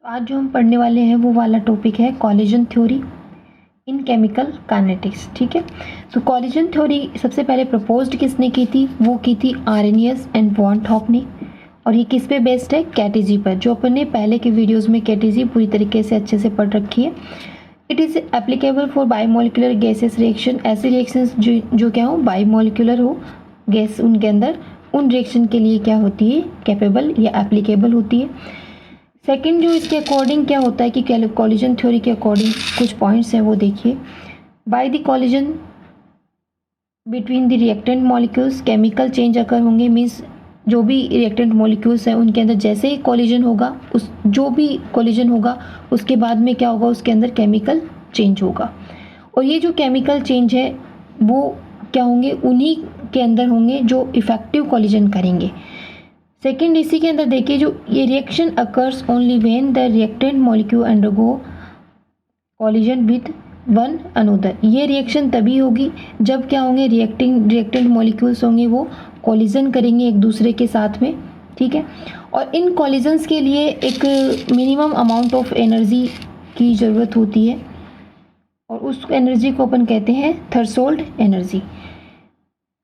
आज जो हम पढ़ने वाले हैं वो वाला टॉपिक है कॉलिजन थ्योरी इन केमिकल काइनेटिक्स। ठीक है, तो कॉलिजन थ्योरी सबसे पहले प्रपोज्ड किसने की थी? वो की थी आर्रेनियस एंड वॉन हॉफ ने। और ये किस पे बेस्ड है? केटीजी पर, जो अपन ने पहले के वीडियोस में केटीजी पूरी तरीके से अच्छे से पढ़ रखी है। It is applicable for biomolecular gases reaction, ऐसे रिएक्शंस जो क्या हो, बायोमोलिकुलर हो गैस, उनके अंदर उन रिएक्शन के लिए क्या होती है? कैपेबल या एप्लीकेबल होती है। सेकंड जो इसके अकॉर्डिंग क्या होता है कि कॉलिजन थ्योरी के अकॉर्डिंग कुछ पॉइंट्स हैं वो देखिए। By the collision between the reactant molecules chemical change occur होंगे। मीन्स जो भी रिएक्टेंट मॉलिक्यूल्स हैं उनके अंदर जैसे ही कॉलिजन होगा, उस जो भी कॉलिजन होगा उसके बाद में क्या होगा? उसके अंदर केमिकल चेंज होगा। और ये जो केमिकल चेंज है वो क्या होंगे? उन्हीं के अंदर होंगे जो इफेक्टिव कॉलिजन करेंगे। सेकेंड, इसी के अंदर देखिए, जो ये reaction occurs only when the reactant molecule undergo collision with one another. ये रिएक्शन तभी होगी जब क्या होंगे? रिएक्टेंट मॉलिक्यूल्स होंगे वो कॉलिजन करेंगे एक दूसरे के साथ में। ठीक है, और इन कॉलिजन्स के लिए एक मिनिमम अमाउंट ऑफ एनर्जी की ज़रूरत होती है और उस एनर्जी को अपन कहते हैं थ्रेशोल्ड एनर्जी।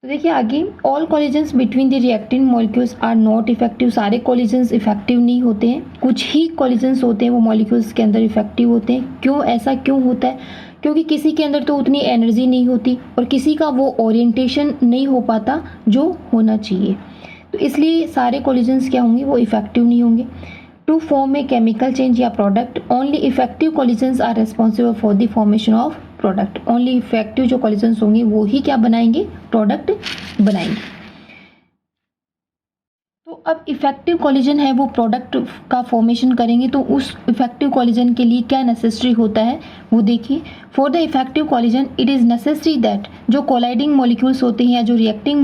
तो देखिए आगे, all collisions between the reacting molecules are not effective. सारे कॉलिजन्स इफेक्टिव नहीं होते हैं, कुछ ही कॉलिजन्स होते हैं वो मॉलिक्यूल्स के अंदर इफेक्टिव होते हैं। क्यों ऐसा क्यों होता है? क्योंकि किसी के अंदर तो उतनी एनर्जी नहीं होती और किसी का वो ओरिएंटेशन नहीं हो पाता जो होना चाहिए, तो इसलिए सारे कॉलिजन्स क्या होंगे? वो इफेक्टिव नहीं होंगे। To form a chemical change या product only effective collisions are responsible for the formation of product. Only effective जो कॉलिजन्स होंगे वो ही क्या बनाएंगे? प्रोडक्ट बनाएंगे। तो अब इफेक्टिव कॉलिजन है वो प्रोडक्ट का फॉर्मेशन करेंगे, तो उस इफेक्टिव कॉलिजन के लिए क्या नेसेसरी होता है वो देखिए। For the effective collision it is necessary that जो कोलाइडिंग मॉलिक्यूल्स होते हैं या जो रिएक्टिंग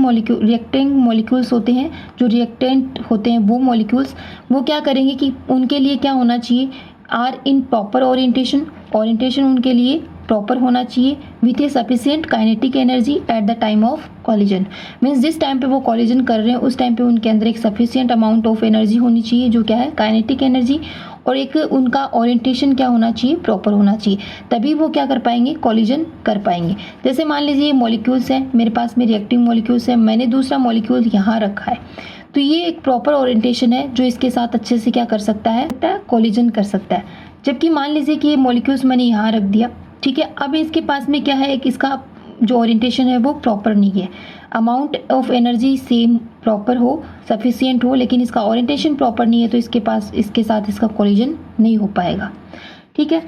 मॉलिक्यूल्स होते हैं, जो रिएक्टेंट होते हैं वो मॉलिक्यूल्स, वो क्या करेंगे कि उनके लिए क्या होना चाहिए? आर इन प्रॉपर ओरिएंटेशन उनके लिए प्रॉपर होना चाहिए with A sufficient kinetic energy at the time of collision. Means जिस टाइम पे वो कॉलिजन कर रहे हैं उस टाइम पे उनके अंदर एक सफिशिएंट अमाउंट ऑफ एनर्जी होनी चाहिए, जो क्या है? Kinetic energy. और एक उनका ओरिएंटेशन क्या होना चाहिए? प्रॉपर होना चाहिए, तभी वो क्या कर पाएंगे? कॉलिजन कर पाएंगे। जैसे मान लीजिए मॉलिक्यूल्स हैं, मेरे पास में रिएक्टिव मॉलिक्यूल्स हैं, मैंने दूसरा मॉलिक्यूल यहाँ रखा है, तो ये एक प्रॉपर ओरिएंटेशन है जो इसके साथ अच्छे से क्या कर सकता है? कॉलिजन कर सकता है। जबकि मान लीजिए कि ये मॉलिक्यूल्स मैंने यहाँ रख दिया, ठीक है, अब इसके पास में क्या है? एक इसका जो ओरिएंटेशन है वो प्रॉपर नहीं है, amount of energy same proper हो, सफिशिएंट हो, लेकिन इसका ओरिएंटेशन प्रॉपर नहीं है, तो इसके पास इसके साथ इसका कॉलिजन नहीं हो पाएगा। ठीक है,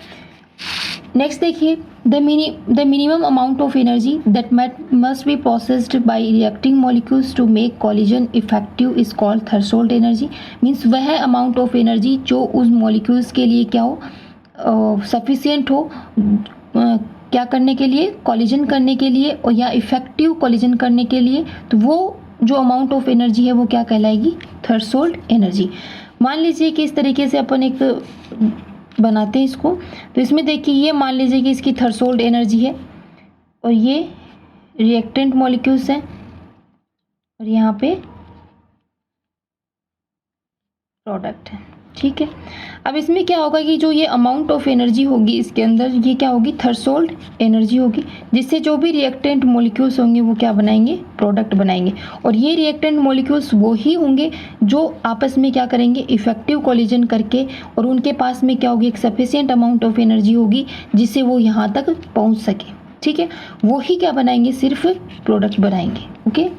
नेक्स्ट देखिए, the minimum amount of energy that must be processed by reacting molecules to make collision effective is called threshold energy. Means वह अमाउंट ऑफ एनर्जी जो उस मॉलिक्यूल्स के लिए क्या हो? सफिशिएंट हो क्या करने के लिए? कॉलिजन करने के लिए, और या इफेक्टिव कॉलिजन करने के लिए, तो वो जो अमाउंट ऑफ एनर्जी है वो क्या कहलाएगी? Threshold energy. मान लीजिए कि इस तरीके से अपन एक बनाते हैं इसको, तो इसमें देखिए ये मान लीजिए कि इसकी थ्रेशोल्ड एनर्जी है और ये रिएक्टेंट मॉलिक्यूल्स हैं और यहाँ पे प्रोडक्ट है। ठीक है, अब इसमें क्या होगा कि जो ये अमाउंट ऑफ एनर्जी होगी इसके अंदर, ये क्या होगी? थ्रेशोल्ड एनर्जी होगी, जिससे जो भी रिएक्टेंट मॉलिक्यूल्स होंगे वो क्या बनाएंगे? प्रोडक्ट बनाएंगे। और ये रिएक्टेंट मॉलिक्यूल्स वो ही होंगे जो आपस में क्या करेंगे? इफेक्टिव कॉलिजन करके, और उनके पास में क्या होगी? एक सफिशिएंट अमाउंट ऑफ एनर्जी होगी जिससे वो यहाँ तक पहुँच सके। ठीक है, वो ही क्या बनाएंगे? सिर्फ प्रोडक्ट बनाएंगे। ओके,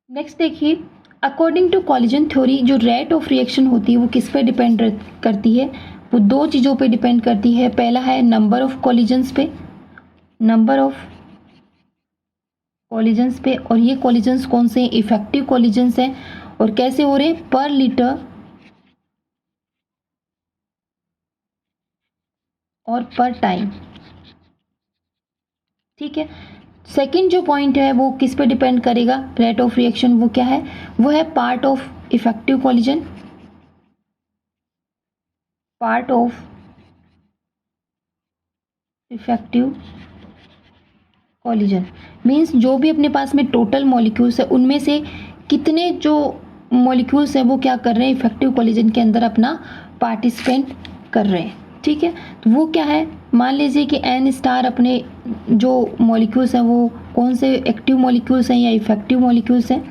नेक्स्ट देखिए, अकॉर्डिंग टू कॉलिजन थ्योरी जो रेट ऑफ रिएक्शन होती है वो किस पे डिपेंड करती है? वो दो चीज़ों पे डिपेंड करती है। पहला है नंबर ऑफ कॉलिजन्स पे, और ये कॉलिजन्स कौन से? इफेक्टिव कॉलिजन्स हैं। और कैसे हो रहे? पर लीटर और पर टाइम। ठीक है, सेकेंड जो पॉइंट है वो किस पे डिपेंड करेगा? रेट ऑफ रिएक्शन वो क्या है? वो है part of effective collision, means जो भी अपने पास में टोटल मॉलिक्यूल्स है उनमें से कितने जो मॉलिक्यूल्स है वो क्या कर रहे हैं? इफेक्टिव कॉलिजन के अंदर अपना पार्टिसिपेंट कर रहे हैं, ठीक है। तो वो क्या है, मान लीजिए कि एन स्टार अपने जो मॉलिक्यूल्स हैं वो कौन से एक्टिव मॉलिक्यूल्स हैं या इफेक्टिव मॉलिक्यूल्स हैं,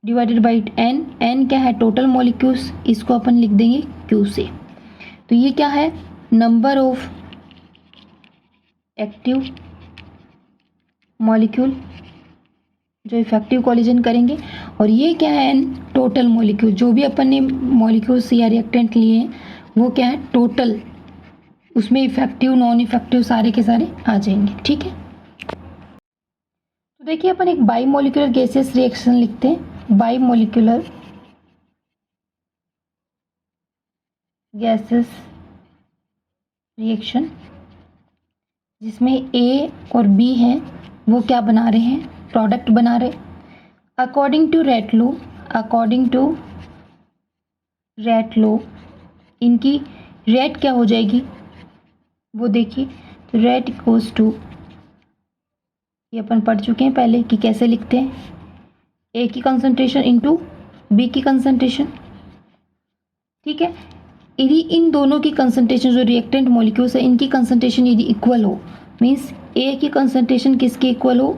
डिवाइडेड बाई एन। एन क्या है, टोटल मॉलिक्यूल्स, इसको अपन लिख देंगे क्यू से। तो ये क्या है, नंबर ऑफ एक्टिव मॉलिक्यूल जो इफेक्टिव कॉलिजन करेंगे, और ये क्या है, एन टोटल मॉलिक्यूल, जो भी अपन ने मॉलिक्यूल्स या रिएक्टेंट लिए हैं वो क्या है, टोटल, उसमें इफेक्टिव नॉन इफेक्टिव सारे के सारे आ जाएंगे, ठीक है। तो देखिए अपन एक बाई मोलिकुलर गैसेस रिएक्शन लिखते हैं, बाई मोलिकुलर गैसेस रिएक्शन, जिसमें ए और बी हैं वो क्या बना रहे हैं, प्रोडक्ट बना रहे। अकॉर्डिंग टू रेट लो इनकी रेट क्या हो जाएगी वो देखिए। तो रेट इक्वल्स टू, ये अपन पढ़ चुके हैं पहले कि कैसे लिखते हैं, ए की कंसंट्रेशन इंटू बी की कंसंट्रेशन, ठीक है। यदि इन दोनों की कंसंट्रेशन जो रिएक्टेंट मॉलिक्यूल्स है इनकी कंसंट्रेशन यदि इक्वल हो, मीन्स ए की कंसंट्रेशन किसके इक्वल हो,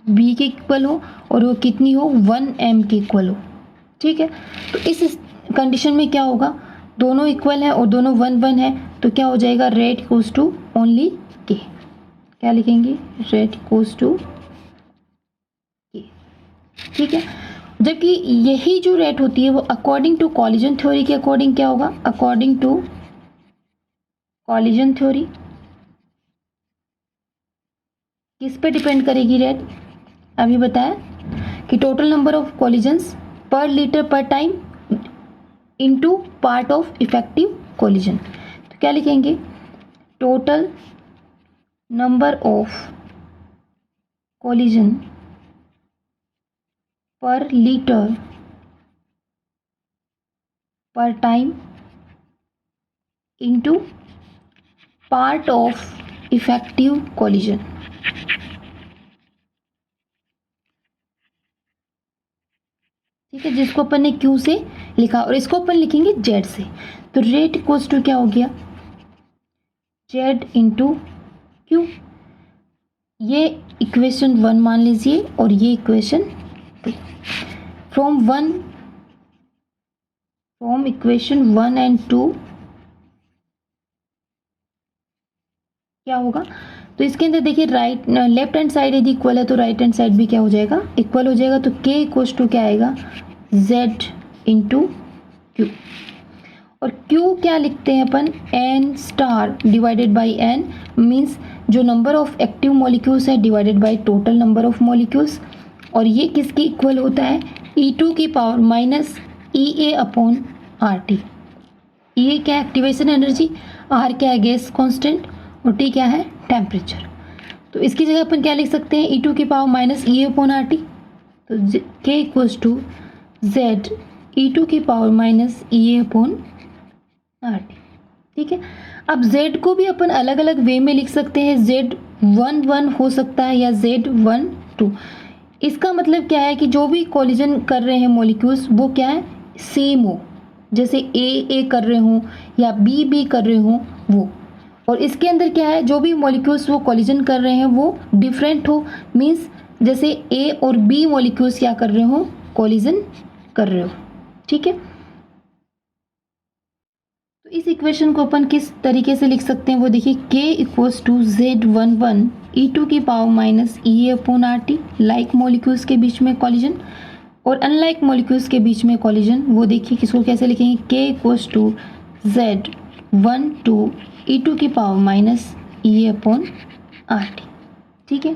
बी के इक्वल हो, और वो कितनी हो, 1 m के इक्वल हो, ठीक है। तो इस कंडीशन में क्या होगा, दोनों इक्वल है और दोनों 1 1 है, तो क्या हो जाएगा, रेट इक्वल्स टू ओनली के। क्या लिखेंगे, रेट इक्वल्स टू के, ठीक है। जबकि यही जो रेट होती है वो अकॉर्डिंग टू कॉलिजन थ्योरी के अकॉर्डिंग क्या होगा, अकॉर्डिंग टू कॉलिजन थ्योरी किस पे डिपेंड करेगी रेट, अभी बताया कि टोटल नंबर ऑफ कॉलिजन्स पर लीटर पर time into part of effective collision. तो क्या लिखेंगे, टोटल नंबर ऑफ कॉलिजन पर लीटर पर time into part of effective collision, ठीक है, जिसको अपन ने Q से लिखा और इसको अपन लिखेंगे Z से। तो रेट इक्वल्स टू क्या हो गया, Z इंटू Q। ये इक्वेशन 1 मान लीजिए और ये इक्वेशन 2। फ्रॉम इक्वेशन 1 एंड 2 क्या होगा, तो इसके अंदर देखिए राइट लेफ्ट हैंड साइड यदि इक्वल है तो राइट हैंड साइड भी क्या हो जाएगा, इक्वल हो जाएगा। तो K इक्वल्स टू क्या आएगा, Z इंटू Q, और Q क्या लिखते हैं अपन, N star divided by N, means जो नंबर ऑफ एक्टिव मॉलिक्यूल्स है divided by total number of molecules, और ये किसकी इक्वल होता है, E2 की power minus EA upon RT। E क्या है, एक्टिवेशन एनर्जी, R क्या है, गैस कांस्टेंट, और T क्या है, टेम्परेचर। तो इसकी जगह अपन क्या लिख सकते हैं, E2 की power minus EA upon RT। तो K equals to Z E2 की power minus EA upon RT, ठीक है। अब Z को भी अपन अलग अलग वे में लिख सकते हैं, Z11 हो सकता है या Z12। इसका मतलब क्या है कि जो भी कॉलिजन कर रहे हैं मॉलिक्यूल्स वो क्या है, सेम हो, जैसे ए कर रहे हों या बी कर रहे हों वो, और इसके अंदर क्या है, जो भी मॉलिक्यूल्स वो कॉलिजन कर रहे हैं वो डिफरेंट हो, मीन्स जैसे ए और बी मॉलिक्यूल्स क्या कर रहे हो, कॉलिजन कर रहे हो, ठीक है। तो इस इक्वेशन को अपन किस तरीके से लिख सकते हैं वो देखिए, K equals to Z11 E2 की power minus EA upon RT, like molecules के बीच में कॉलिजन और अनलाइक मॉलिक्यूल्स के बीच में कॉलिजन, वो देखिए किसको कैसे लिखेंगे, K equals to Z12 E2 की power minus EA upon RT, ठीक है।